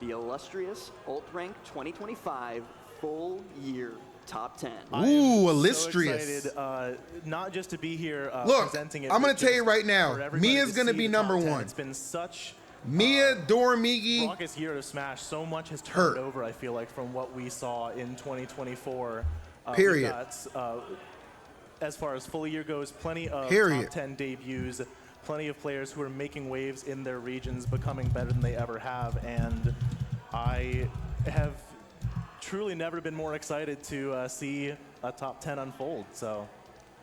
The illustrious UltRank 2025 full year top 10. Ooh, illustrious. So excited, not just to be here Look, presenting it. I'm going to tell you right now, Mia's going to be number one. It's been such Mia, Dormigi. raucous year to Smash. So much has turned over, I feel like, from what we saw in 2024. Period. Got, as far as full year goes, plenty of top 10 debuts, plenty of players who are making waves in their regions, becoming better than they ever have, and I have truly never been more excited to see a top 10 unfold. So.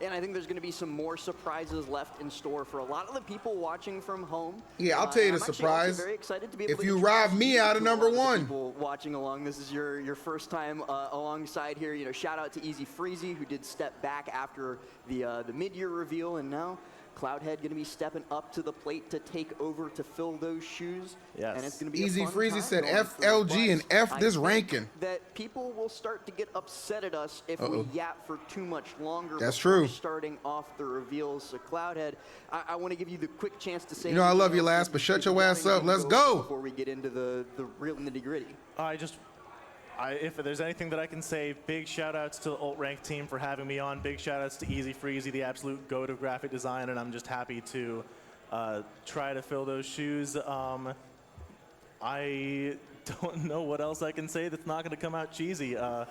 And I think there's going to be some more surprises left in store for a lot of the people watching from home. Yeah, I'll tell you the surprise. Very excited to be able if to you rob me out of number one. People watching along, this is your first time alongside here. You know, shout out to Easy Freezy, who did step back after the mid-year reveal, and now Cloudhead going to be stepping up to the plate to take over to fill those shoes. Yes. And it's going to be Easy a fun Freezy time said going FLG forward. and F this I ranking. think that people will start to get upset at us if we yap for too much longer. That's before true. Starting off the reveals. So Cloudhead, I want to give you the quick chance to say. You know I love you, last, but shut your ass up. Let's go. Before we get into the real nitty-gritty. If there's anything that I can say, big shout outs to the UltRank team for having me on. Big shout outs to Easy Freezy, the absolute goat of graphic design, and I'm just happy to try to fill those shoes. I don't know what else I can say that's not going to come out cheesy. Are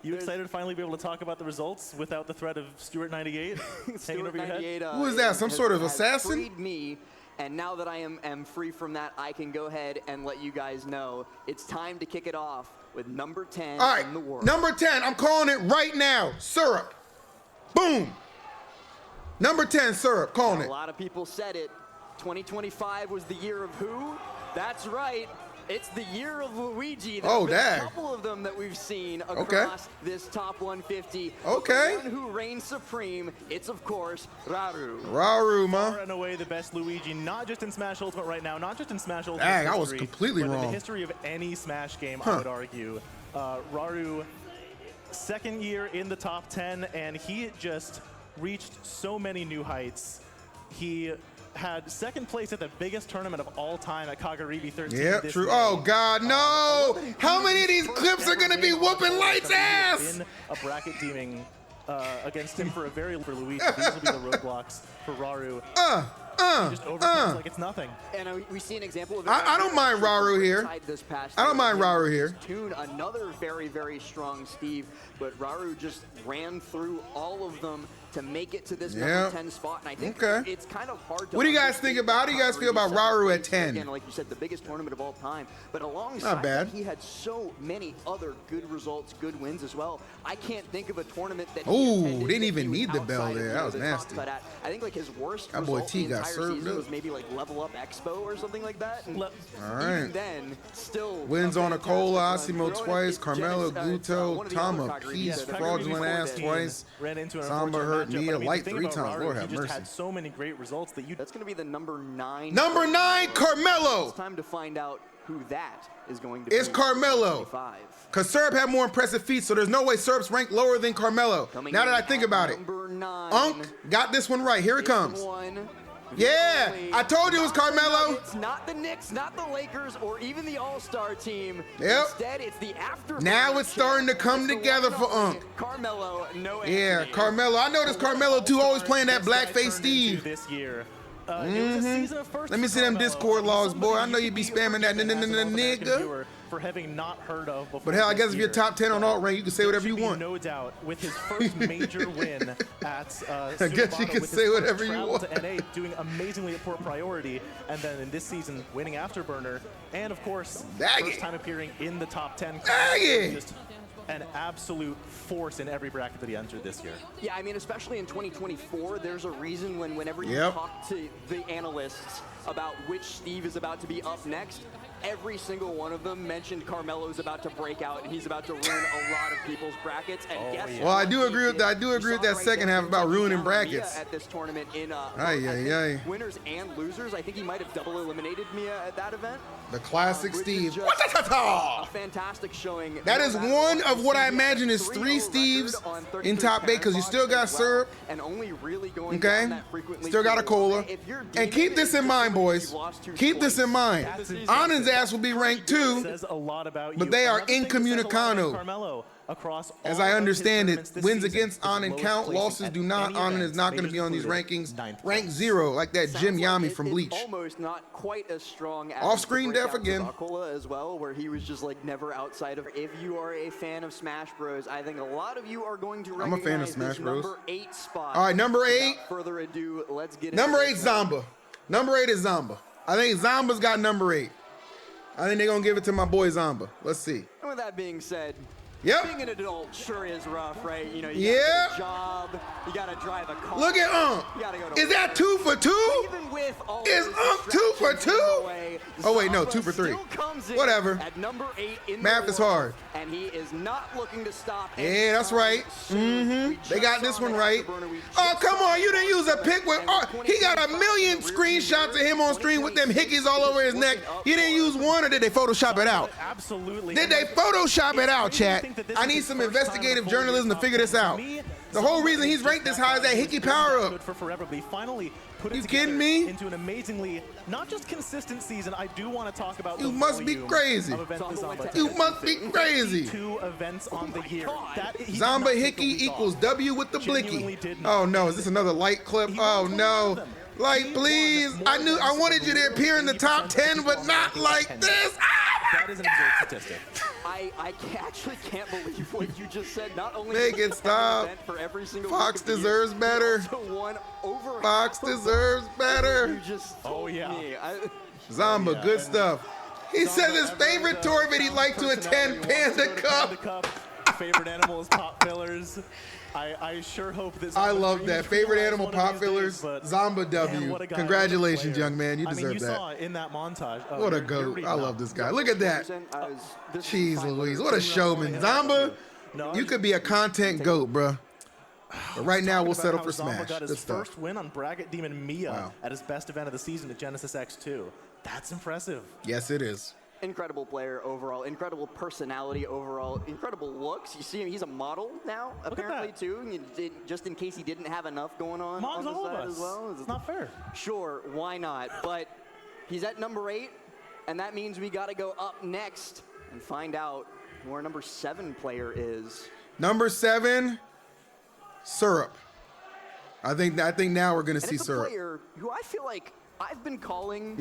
you excited to finally be able to talk about the results without the threat of Stuart98 hanging over your head? Who is that? Some sort of assassin? Freed me. And now that I am free from that, I can go ahead and let you guys know it's time to kick it off with number 10 in the world. Number 10, I'm calling it right now. Syrup. Boom. Number 10, Syrup, calling it. A lot of people said it. 2025 was the year of who? That's right. It's the year of Luigi. There's been a couple of them that we've seen across this top 150. Okay. The one who reigns supreme, it's of course Raru. Raru, man. Far and away the best Luigi, not just in Smash Ultimate right now, not just in Smash Ultimate Dang, history, I was completely but wrong. in the history of any Smash game, I would argue. Raru, second year in the top 10, and he just reached so many new heights. He had second place at the biggest tournament of all time at Kagaribi 13. Yeah, true. Oh, God, no. How many of these clips are going to be whooping Light's ass? In a bracket teaming against him for a very for Luigi. These will be the roadblocks for Raru. He just overcomes like it's nothing. And we see an example of it. I don't mind Raru here. I don't mind Raru here. Tune another very, very strong Steve, but Raru just ran through all of them to make it to this number 10 spot, and I think it's kind of hard to. What do you guys think about? How do you guys feel about Raru at 10? Again, like you said, the biggest tournament of all time, but alongside not bad. That, he had so many other good results, good wins as well. I can't think of a tournament that. Ooh, didn't even need the bell there. That was nasty. I think like his worst that boy result T the got entire served season up. was maybe like Level Up Expo or something like that. And all right. even then, still wins on a Cola, Asimo twice, Carmelo, Guto, Tama, Peace, fraudulent ass twice, Samba hurt Mia, Light 3 times. Lord have mercy. Had so many great results that that's going to be the number 9. Number 9, Carmelo. It's time to find out who that is going to be. It's Carmelo. Because Syrup had more impressive feats, so there's no way Syrup's ranked lower than Carmelo. Now that I think about it. Unk got this one right. Here it comes. Yeah, I told you it was Carmelo. It's not the Knicks, not the Lakers, or even the All-Star team. Yep. Instead, it's the after. Now it's starting to come together for Unk. Carmelo, no. Yeah, Carmelo. I noticed Carmelo too, always playing that blackface Steve. This year. Let me see them Discord logs, boy. I know you be spamming that nigga. For having not heard of before. But hell, I guess if you're top 10 on UltRank, you can say whatever you want. No doubt, with his first major win at I guess you can say whatever you want. To NA, doing amazingly at Port Priority, and then in this season winning Afterburner, and of course, first time appearing in the top 10. Just an absolute force in every bracket that he entered this year. Yeah, I mean, especially in 2024, there's a reason whenever you talk to the analysts about which Steve is about to be up next, every single one of them mentioned Carmelo's about to break out and he's about to ruin a lot of people's brackets. And guess well, I do agree with that. I do agree with that second half about ruining brackets. At this tournament in winners and losers, I think he might have double eliminated Mia at that event. The classic Steve. A fantastic showing. That is one of what I imagine is 3 Steves in top 8 because you still got Syrup. And only really going still got a Cola. And keep this in mind, mind, boys. Keep this in mind. Anand's ass will be ranked 2, but they are incommunicado. As I understand it, wins against Anand count, losses do not. Anand is not going to be on these rankings. Rank 0, like that Jim Yami from Bleach. Almost not quite as strong as off-screen death again. As well, where he was just like never outside of. If you are a fan of Smash Bros, I think a lot of you are going to recognize. I'm a fan of Smash Bros. Number 8 spot. All right, number 8. Without further ado, let's get number 8 Zamba. Number 8 is Zamba. I think Zamba's got number 8. I think they're gonna give it to my boy Zamba. Let's see. And with that being said, yep. being an adult sure is rough, right? You know, you yeah. gotta get a job, you gotta drive a car. Look at you gotta go to Is that 2 for 2? Even with all is 2 for 2? Oh wait, no, 2 for 3. Whatever. At number 8 in math is hard. And he is not looking to stop. Yeah, that's right. They got this one right. Oh, come on, you didn't use a pick with. He got a million screenshots of him on screen with them hickeys all over his neck. You didn't use one, or did they Photoshop it out? Absolutely. Did they Photoshop it out, chat? I need some investigative journalism to figure this out. The whole reason he's ranked this high is that hickey power up. You kidding me? Into an amazingly, not just consistent season. I do want to talk about. You must be crazy. You must be crazy. 2 events on the year. Zamba hickey equals W with the blicky. Oh no, is this another light clip? Oh no. Like, please. I wanted you to appear in the top 10, but not like this. That is an absurd statistic. I actually can't believe what you just said. Not only make it stop. For every single Fox deserves better. Fox deserves better. Oh yeah. Zamba, good stuff. He says his favorite tournament he'd like to attend, Panda Cup. Favorite animals, pop fillers. I sure hope this. I love that. Favorite animal, pop fillers, Zamba W. Congratulations, young man. You deserve that. Saw in that montage. What a goat. I love this guy. Look at that. Jeez Louise. What a showman. Zamba, you could be a content goat, bro. But right now, we'll settle for Smash. Got his first win on Bracket Demon Mia at his best event of the season at Genesis X2. That's impressive. Yes, it is. Incredible player overall, incredible personality overall, incredible looks. You see him, he's a model now, apparently, too. Just in case he didn't have enough going on Mom's the all side of us. as well. It's not fair. Sure, why not? But he's at number 8, and that means we got to go up next and find out who our number 7 player is. Number 7, Syrup. I think now we're going to see Syrup. Player who I feel like I've been calling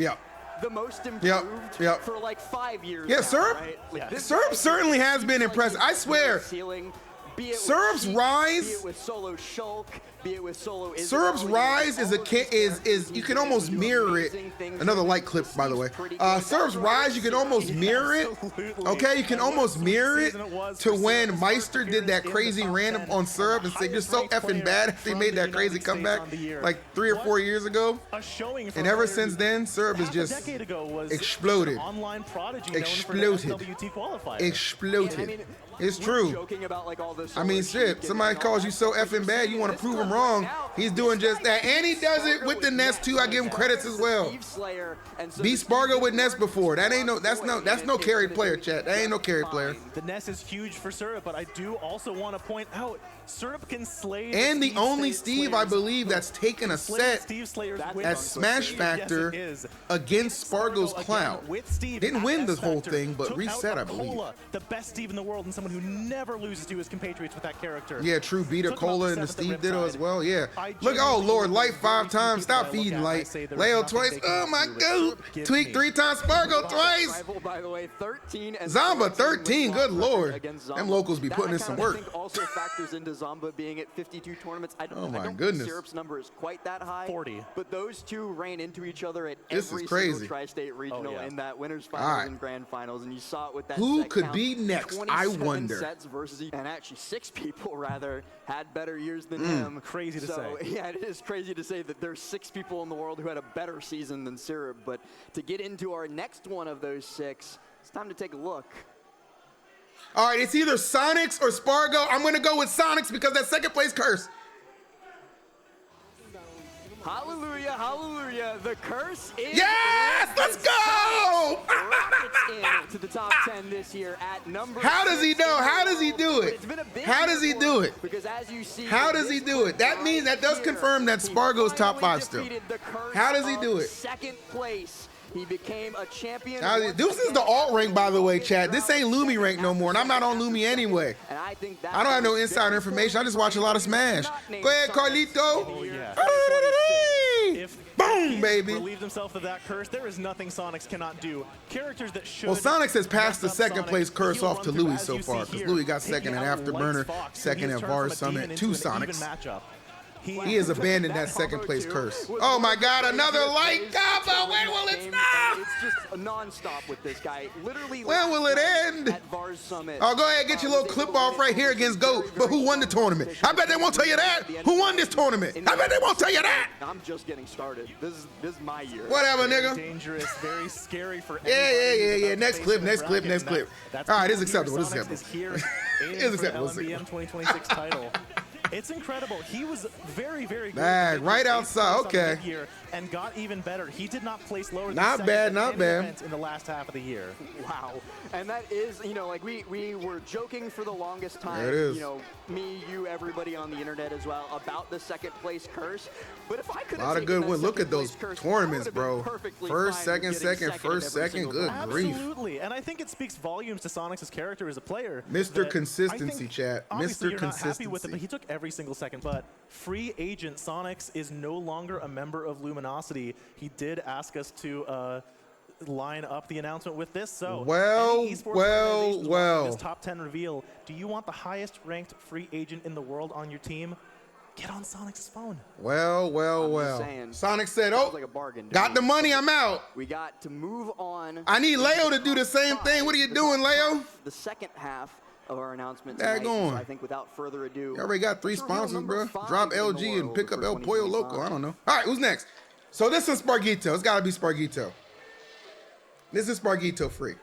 the most improved for like 5 years now, Syrup. right? Like Syrup certainly has been impressive. I swear. Syrup's rise. Be it with solo Shulk, be it with solo Syrup's rise is you can almost mirror it. Another light clip, by the way. Syrup's rise, you can almost mirror it. Okay, you can almost mirror it to when Meister did that crazy random on Syrup and said, "You're so effing bad." After he made that crazy comeback like 3 or 4 years ago, and ever since then, Syrup has just exploded. Exploded. It's true. I mean, shit, somebody calls you so effing bad, you want to prove him wrong. He's doing just that. And he does it with the Nest too. I give him credits as well. Beat Spargo with Nest before. That's no carried player, chat. That ain't no carried player. The Nest is huge for Syrup, but I do also want to point out Syrup can slay. And the only Steve, I believe, that's taken a set at Smash Factor against Spargo's Cloud. Didn't win the whole thing, but reset, I believe. The best Steve in the world and someone who never loses to his compatriots with that character. Yeah, true. Beat Cola and the Steve Ditto as well. Yeah. Look, oh Lord, Light 5 times. Stop feeding Light. Leo twice. Oh my God. Tweak 3 times. Spargo twice. Zamba 13. Good Lord. Them locals be putting in some work. I think also factors into Zamba being at 52 tournaments. I don't goodness. think Syrup's number is quite that high. 40. But those two ran into each other at every single Tri-State Regional in that winners finals and grand finals, and you saw it with that. Who could be next? I wonder. Sets versus, and actually 6 people rather had better years than him. Crazy to say. Yeah, it is crazy to say that there's 6 people in the world who had a better season than Syrup. But to get into our next one of those 6, it's time to take a look. All right, it's either Sonics or Spargo. I'm going to go with Sonics because that second place curse. Hallelujah, hallelujah. The curse is... Yes! Let's go! Rockets in to the top 10 this year at number... How does he know? How does he do it? How does he do it? Because as you see... How does he do it? That means that does confirm that Spargo's top 5 still. How does he do it? Second place. He became a champion. This is the alt-rank, by the way, chat. This ain't Lumi rank no more, and I'm not on Lumi anyway. And I think that I don't have no insider information. I just watch a lot of Smash. Go ahead, Carlito. Oh, yeah. Boom, baby. Relieved himself of that curse. There is nothing Sonics cannot do. Characters that should... Well, Sonics has passed the second place curse off to Louis so far, because Louis got second at Afterburner, second at VARS Summit, 2 Sonics. He has abandoned that second place curse. Oh my God, another light combo. When will it stop? It's just a non-stop with this guy. Literally. When will it end? At VARS Summit. Oh, go ahead, get your little clip off right here against GOAT. But who won the tournament? I bet they won't tell you that. Who won this tournament? I bet they won't tell you that. I'm just getting started. This is my year. Whatever, nigga. Dangerous, very scary for Yeah. Next clip. All right, it's acceptable. It's acceptable. It's acceptable. LMBM 2026 title. It's incredible. He was very, very good. Right outside. Okay. And got even better. He did not place lower than not bad in the last half of the year. Wow. And that is, like we were joking for the longest time. There it is. Me, you, everybody on the internet as well about the second place curse. But if I could a lot of good ones. Look at those tournaments, bro. First, second, first, second. Good grief. Absolutely. And I think it speaks volumes to Sonics' character as a player. Mr. Consistency, chat. Mr. Consistency. Not happy with it, but he took every single second. But free agent Sonics is no longer a member of Luminosity. He did ask us to line up the announcement with this. So, well. This top 10 reveal. Do you want the highest ranked free agent in the world on your team? Get on Sonic's phone. Well. Sonic said, "Oh, like a bargain, got the money. I'm out. We got to move on. I need Leo to do the same thing. What are you doing, Leo?" The second half of our announcement tonight, so I think without further ado, you already got 3 sponsors, bro. Drop LG and pick up El Pollo Loco. I don't know. All right, who's next? So this is Spargito. It's got to be Spargito. This is Spargito free.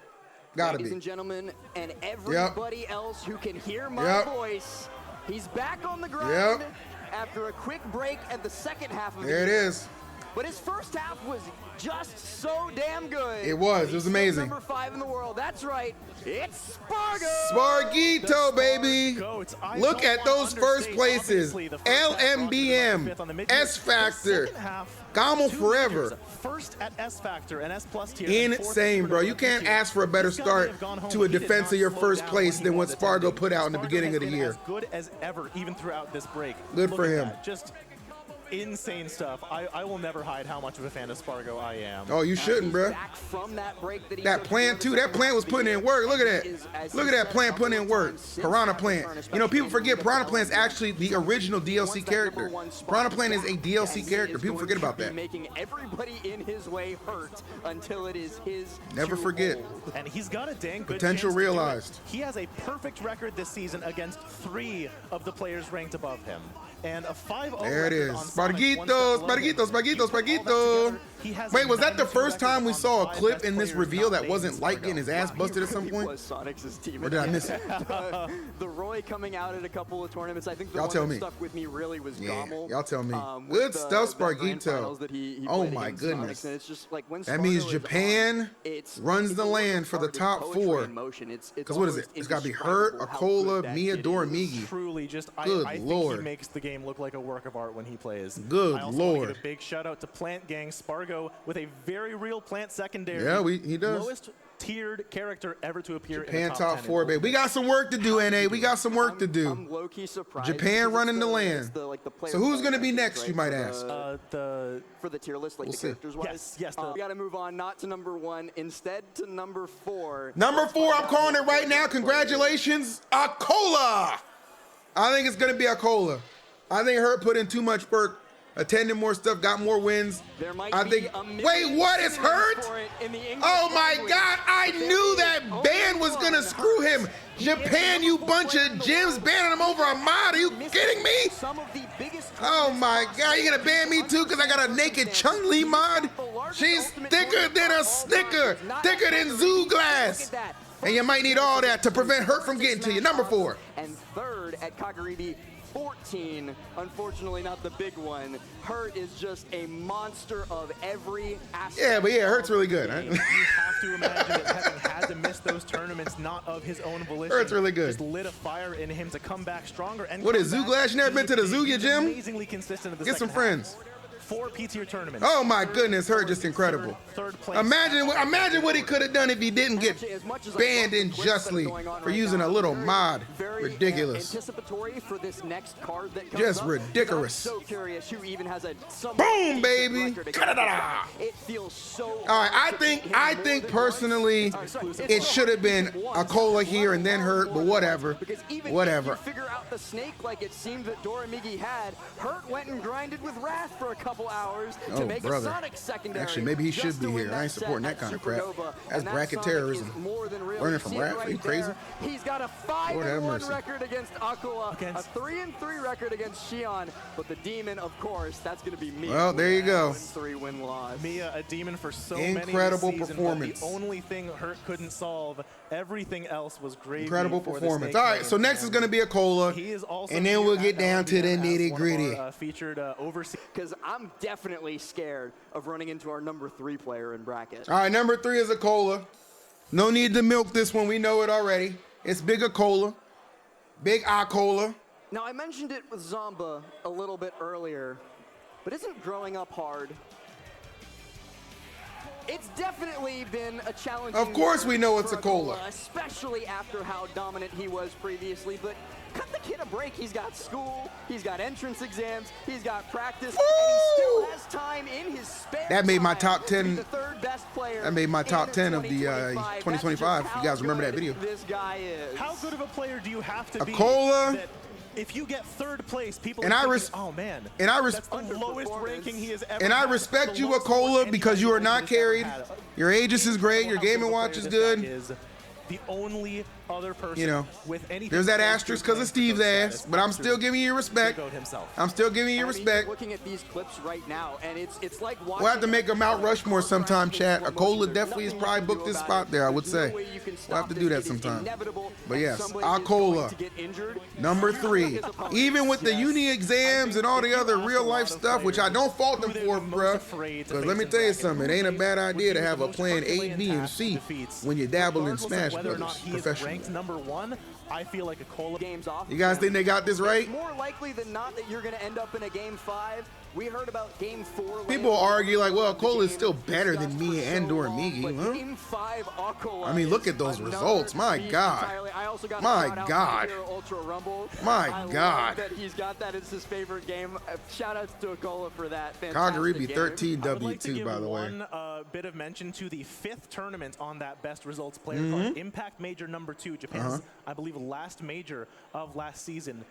Gotta be. Ladies and gentlemen, and everybody else who can hear my voice, he's back on the grind after a quick break at the second half of the year. There it is. But his first half was just so damn good. It was. It was amazing. Number 5 in the world. That's right. It's Spargo. Spargito, baby. Look at those first places. LMBM, S Factor, Gamo Forever. First at S Factor and S Plus tier. Insane, bro. You can't ask for a better start to a defense of your first place than what Spargo put out in the beginning of the year. As good as ever, even throughout this break. Good for him. Just insane stuff. I will never hide how much of a fan of Spargo I am. Oh, you shouldn't, bro. That plant, too. That plant was putting in work. Look at that. Look at that plant putting in work. Piranha Plant. People forget Piranha Plant is actually the original DLC character. Piranha Plant is a DLC character. People forget about that. Making everybody in his way hurt until it is his. Never forget. And he's got a dang good potential realized. He has a perfect record this season against 3 of the players ranked above him. And a 5-0 there it is. Spargito. Wait, was that the first time we saw a clip in this reveal that wasn't Light getting his ass busted at some point? Or did I miss it? The Roy coming out at a couple of tournaments. I think the one that stuck with me really was Gommel. Y'all tell me. Good stuff, Spargito. Oh my goodness. That means Japan runs the land for the top 4. Because what is it? It's got to be Hurt, Akola, Miyador, Migi. Truly just, Good I think Lord. He makes the game look like a work of art when he plays. Good I also Lord. Want to give a big shout out to Plant Gang Spargo with a very real Plant secondary. Yeah, he does. Lowest tiered character ever to appear Japan in the top 10 4, baby. We got some work to do, NA. We got some work to do. I'm low-key surprised. Japan running the land. So who's going to be next, you might ask? For the tier list, like the characters-wise? Yes. We got to move on, not to number 1, instead to number 4. Number 4, I'm calling it right now. Congratulations, Akola. I think it's going to be Akola. I think Hurt put in too much work, attended more stuff, got more wins. Wait, what is Hurt? Oh my God, I knew that ban was gonna screw him. Japan, you bunch of gyms banning him over a mod. Are you kidding me? Oh my God, you gonna ban me too because I got a naked Chun-Li mod? She's thicker than a Snicker, thicker than Zoo Glass. And you might need all that to prevent Hurt from getting to you. Number 4. And third at Kagaribi, 14. Unfortunately, not the big one. Hurt is just a monster of every aspect. Yeah, but yeah, Hurt's really good. You have to imagine that having had to miss those tournaments, not of his own volition. Hurt's really good. Just lit a fire in him to come back stronger. And what is Zoo Glass? You never been to the zoo, you Jim? Amazingly consistent at the Get some friends. 4 P-tier tournaments. Oh my goodness, Hurt just incredible. Third place. Imagine what he could have done if he didn't get banned unjustly for using a little mod. Ridiculous. Anticipatory for this next card that comes just up. ridiculous. So curious who even has a boom, baby. It feels so. All right, I think personally it should have been a cola here and then Hurt, but whatever. Whatever. If you figure out the snake like it seemed that Doramigi had, Hurt went and grinded with Wrath for a couple hours to make a Sonic secondary. Actually, maybe he should be here. I ain't supporting that kind of crap. That's bracket terrorism. Learning from Wrath? Are you crazy? He's got a 5-1 record against Aquila, a 3-3 record against Xion, but the demon, of course, that's going to be Mia. Well, there you go. 3 win-loss. Mia, a demon for so incredible many seasons, performance. The only thing Hurt couldn't solve, everything else was great. Incredible performance. All right, so next is going to be a cola, and then we'll get down to the nitty-gritty. Featured overseas. Because I'm definitely scared of running into our number 3 player in bracket. All right, number 3 is a cola. No need to milk this one. We know it already. It's Big Cola. Big Cola. Now, I mentioned it with Zomba a little bit earlier, but isn't growing up hard? It's definitely been a challenge. Of course we know it's a cola. Especially after how dominant he was previously, but cut the kid a break. He's got school, he's got entrance exams, he's got practice, and he still has time in his spare That made my time top 10. the third best player. That made my top 10 of the 2025. If you guys remember that video. This guy is. How good of a player do you have to be? A cola. If you get 3rd place, people and are I thinking, oh man, and I that's the lowest ranking he has ever and I had. respect you, Cola, because you are not carried. Your Aegis is great. Your Game & Watch is good. Is the only other person, you know, with anything there's that asterisk because of Steve's ass, but I'm still giving you respect. I'm still giving you respect. Looking at these clips right now, and it's like watching. We'll have to make a Mount Rushmore sometime, chat. A Cola definitely has probably booked this spot there, I would say. We'll have to do that sometime. But yes, Cola, number 3. Even with the uni exams and all the other real life stuff, which I don't fault them for, bruh. Because let me tell you something, it ain't a bad idea to have a plan A, B, and C when you dabble in Smash Brothers professionally. Ranked number 1, I feel like a Cola game's off. You guys think they got this right? It's more likely than not that you're going to end up in a game 5. We heard about game 4. People argue like, well, Cola is still better than me and Doramigi. Huh? Game 5, I mean, look at those results. My God. My God. My God. That he's got that as his favorite game. Shout outs to Akola for that. Kagaribi 13 W2, by the way. One bit of mention to the 5th tournament on that best results player card, Impact Major number 2, Japan's, I believe, last major of last season.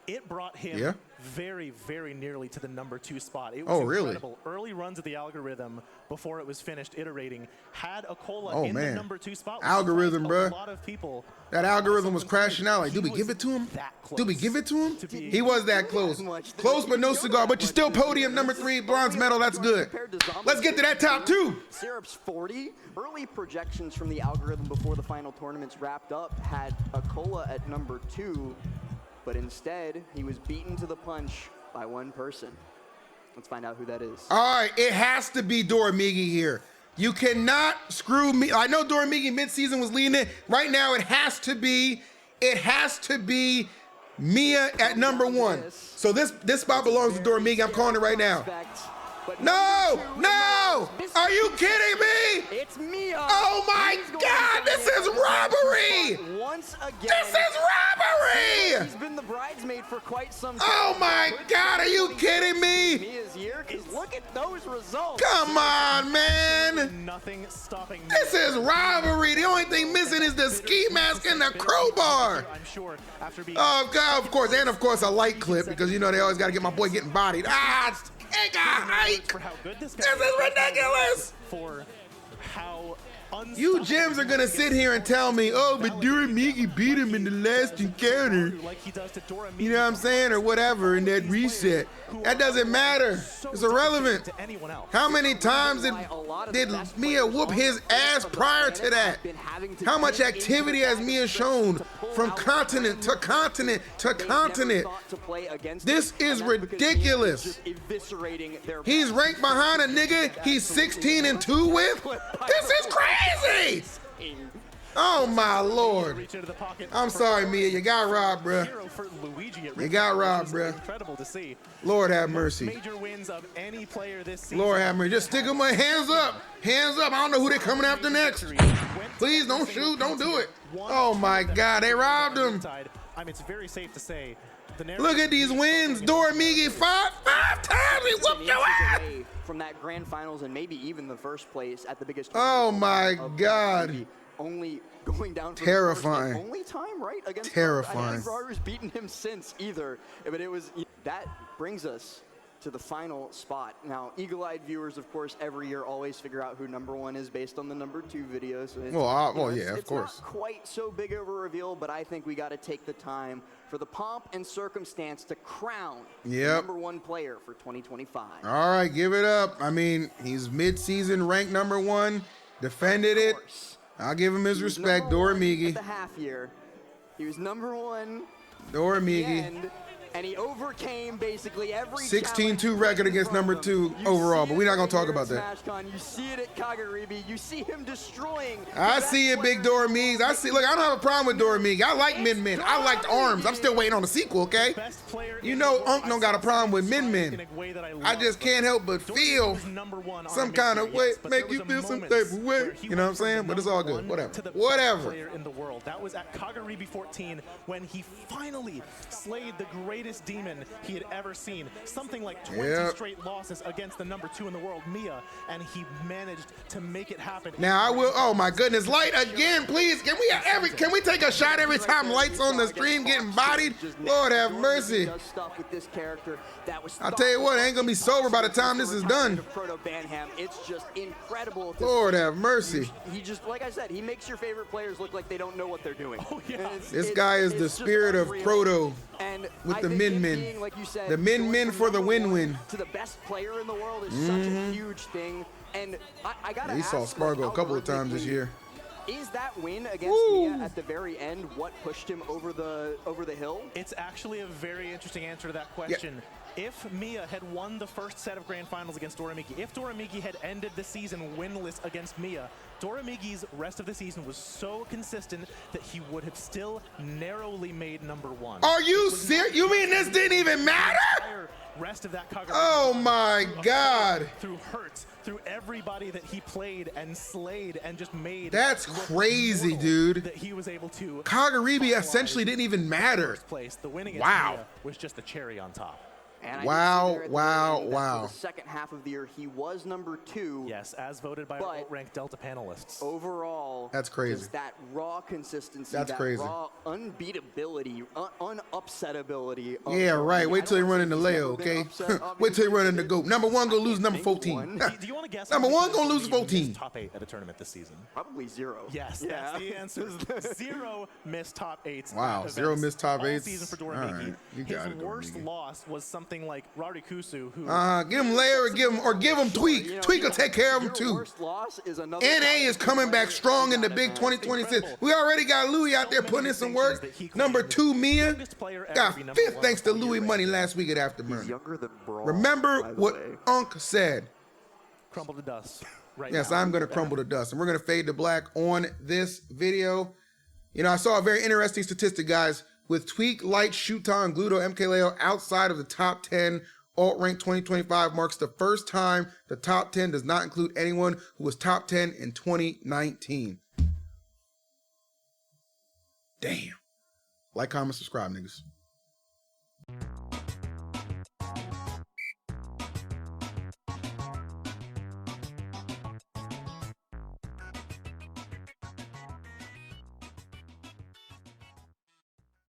It brought him very, very nearly to the number 2 spot. It was incredible. Early runs of the algorithm before it was finished iterating had a cola in the number 2 spot. Algorithm, bro. A lot of people. That algorithm was crashing out. Like, do we give it to him? Do we give it to him? He was that close. Close, but no cigar. But you still podium number 3, bronze medal. That's good. Let's get to that top 2. Syrup's 40. Early projections from the algorithm before the final tournaments wrapped up had a cola at number 2. But instead, he was beaten to the punch by one person. Let's find out who that is. All right, it has to be Doramigi here. You cannot screw me. I know Doramigi midseason was leading it. Right now, it has to be Mia at number 1. So this spot belongs to Doramigi. I'm calling it right now. No! No! Are you kidding me? It's Mia. Oh my God! This is robbery! Once again. This is robbery! He's been the bridesmaid for quite some time. Oh my God! Are you kidding me? Mia's year, because look at those results. Come on, man! Nothing stopping. This is robbery. The only thing missing is the ski mask and the crowbar. I'm sure after being. Oh God! Of course, and of course a light clip because you know they always got to get my boy getting bodied. For how good this is ridiculous. For how You gyms are gonna sit here and tell me, oh, but Doramigi beat him in the last encounter. You know what I'm saying? Or whatever in that reset. That doesn't matter. It's irrelevant. How many times did Mia whoop his ass prior to that? How much activity has Mia shown from continent to continent to continent? This is ridiculous. He's ranked behind a nigga he's 16-2 with? This is crazy! Oh my Lord. I'm sorry, Mia. You got robbed, bruh. You got robbed, bruh. Incredible to see. Lord have mercy. Major wins of any player this season. Lord have mercy. Just stick them my hands up. Hands up. I don't know who they're coming after next. Please don't shoot. Don't do it. Oh my God. They robbed him. I mean, it's very safe to say. Look at these wins. Doramigi five times. He whooped your ass. From that grand finals and maybe even the first place at the biggest. Oh my God. Only going down for terrifying. The only time, right? Against terrifying. I don't think Raru's beaten him since either. But it was that brings us to the final spot. Now, eagle-eyed viewers, of course, every year always figure out who #1 is based on the #2 video. So yeah, of course. It's not quite so big of a reveal, but I think we got to take the time for the pomp and circumstance to crown the #1 player for 2025. All right, give it up. I mean, he's mid-season ranked #1, defended it. I'll give him his respect, Doramigi. At the half year, he was #1. Doramigi. And he overcame basically every 16-2 record against #2 overall, but we're not going to talk about that. You see it at Kagaribi. You see him destroying. I see it, big Doramigi. Look, I don't have a problem with Doramigi. I like Min Min. I like the arms. I'm still waiting on the sequel, okay? You know Unk don't got a problem with Min Min. I just can't help but feel some kind of way, make you feel some type of way. You know what I'm saying? But it's all good. Whatever. In the world. That was at Kagaribi 14 when he finally slayed the greatest demon he had ever seen. Something like 20 straight losses against the #2 in the world, Mia, and he managed to make it happen. Now I will. Oh my goodness, Light again, please. Can we take a shot every time Light's on the stream getting bodied? Lord have mercy. I'll tell you what, I ain't gonna be sober by the time this is done. It's just incredible. Lord have mercy. He just, like I said, he makes your favorite players look like they don't know what they're doing. Oh, yeah. This guy is the spirit of Proto with the Min Min. Like you said, the Min Min for the win-win. To the best player in the world is such a huge thing. And I gotta ask, saw Spargo a couple of times this year. Is that win against Mia at the very end what pushed him over the hill? It's actually a very interesting answer to that question. Yeah. If Mia had won the first set of grand finals against Doramigi, if Doramigi had ended the season winless against Mia, Doramigi's rest of the season was so consistent that he would have still narrowly made #1. Are you serious? You mean this didn't even matter? Rest of that oh my God. Through hurts, through everybody that he played and slayed and just made. That's crazy, dude. That he was able to. Kagaribi essentially didn't even matter. The win against Mia was just the cherry on top. And wow. The second half of the year, he was #2. Yes, as voted by our UltRank Delta panelists. Overall, that's crazy. Just that raw consistency, that's crazy. Raw unbeatability, unupsetability. Yeah, right. Wait till he run into Leo, okay? Wait till he run into GOAT. #1 gonna lose #14. Do you want to guess? #1 gonna lose 14. Top 8 at a tournament this season. Probably 0. Yes, that's the answer. 0 missed top 8s. Wow, 0 missed top 8s. Season for Doramigi. Right. You got His it, worst loss was something like Rarikusu, who give him Lair or give him Tweak. Tweak will take care of him too. NA is coming back strong in the big 2026. We already got Louis out there putting in some work. #2 Mia got 5th thanks to Louis money last week at Afterburn. Remember what Unk said. Crumble to dust. Yes, I'm going to crumble to dust. And we're going to fade to black on this video. You know, I saw a very interesting statistic, guys. With Tweak, Light, Shuta, and Gluto, MKLeo outside of the top 10, UltRank 2025 marks the first time the top 10 does not include anyone who was top 10 in 2019. Damn. Like, comment, subscribe, niggas.